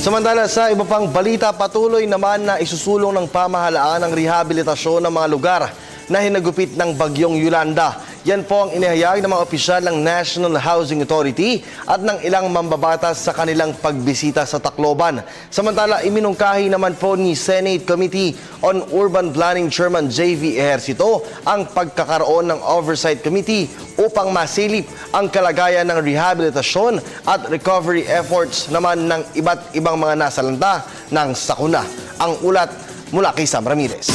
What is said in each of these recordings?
Samantala sa iba pang balita, patuloy naman na isusulong ng pamahalaan ang rehabilitasyon ng mga lugar na hinagupit ng bagyong Yolanda. Yan po ang inihayag ng mga opisyal ng National Housing Authority at ng ilang mambabatas sa kanilang pagbisita sa Tacloban. Samantala, iminungkahi naman po ni Senate Committee on Urban Planning Chairman J.V. Ejercito ang pagkakaroon ng Oversight Committee upang masilip ang kalagayan ng rehabilitasyon at recovery efforts naman ng iba't ibang mga nasalanta ng sakuna. Ang ulat mula kay Sam Ramirez.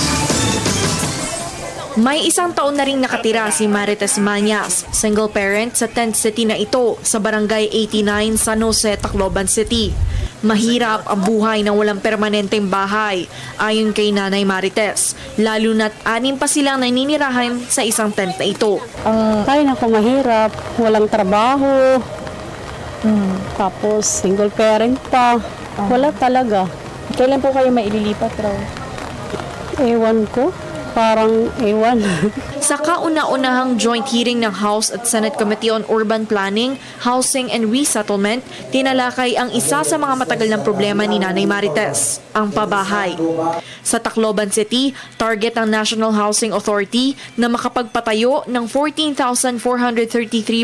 May isang taon na ring nakatira si Marites Mañas, single parent sa tent city na ito sa Barangay 89, San Jose, Tacloban City. Mahirap ang buhay ng walang permanenteng bahay, ayon kay Nanay Marites, lalo na't 6 pa silang naninirahan sa isang tent na ito. Ang kaya na ko mahirap, walang trabaho, tapos single parent pa, wala talaga. Kailan po kayo maililipat raw? Ewan ko. Parang ewan. Sa kauna-unahang joint hearing ng House at Senate Committee on Urban Planning, Housing and Resettlement, tinalakay ang isa sa mga matagal ng problema ni Nanay Marites, ang pabahay. Sa Tacloban City, target ng National Housing Authority na makapagpatayo ng 14,433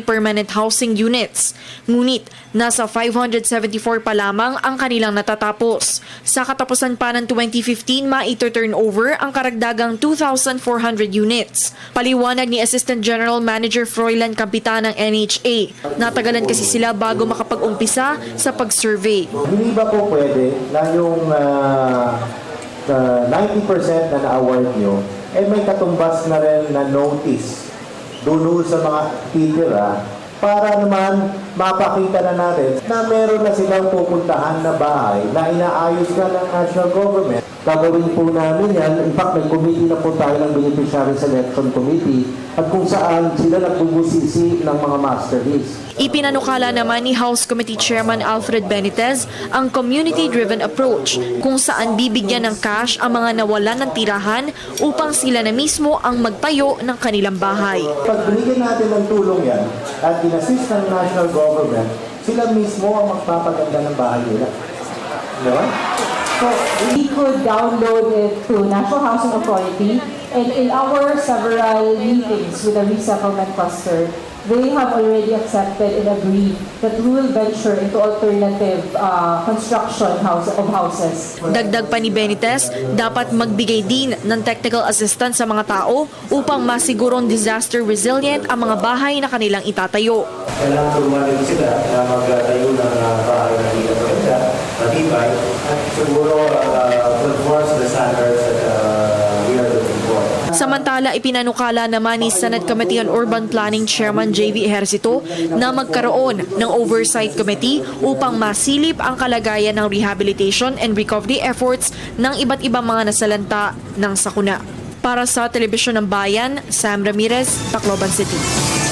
permanent housing units. Ngunit, nasa 574 pa lamang ang kanilang natatapos. Sa katapusan pa ng 2015, maito-turn over ang karagdagang 2,400 units. Paliwanag ni Assistant General Manager Froilan Capitan ng NHA. Natagalan kasi sila bago makapag-umpisa sa pag-survey. Hindi ba po pwede na yung 90% na na-award nyo, may katumbas na rin na notice doon sa mga titira para naman mapakita na natin na meron na silang pupuntahan na bahay na inaayos ka ng national government. Gagawin po namin yan. In fact, may committee na po tayo ng Beneficiary Selection Committee at kung saan sila nagbubusisi ng mga master list. Ipinanukala naman ni House Committee Chairman Alfred Benitez ang community-driven approach kung saan bibigyan ng cash ang mga nawalan ng tirahan upang sila na mismo ang magtayo ng kanilang bahay. Pag binigyan natin ng tulong yan at in-assist ng national government, sila mismo ang magpapaganda ng bahay nila. Diba? So we could download it to National Housing Authority, and in our several meetings with the resettlement cluster, they have already accepted and agreed that we will venture into alternative construction of houses. Dagdag pa ni Benitez, dapat magbigay din ng technical assistance sa mga tao upang masigurong disaster resilient ang mga bahay na kanilang itatayo. Kailangan tulungan din sila na magtayo ng bahay na hindi maganda, matibay, at siguro conforms the standards that we are looking for. Samantala, ipinanukala naman ni Senate Committee on Urban Planning Chairman J.V. Ejercito na magkaroon ng Oversight Committee upang masilip ang kalagayan ng rehabilitation and recovery efforts ng iba't ibang mga nasalanta ng sakuna. Para sa Telebisyon ng Bayan, Sam Ramirez, Tacloban City.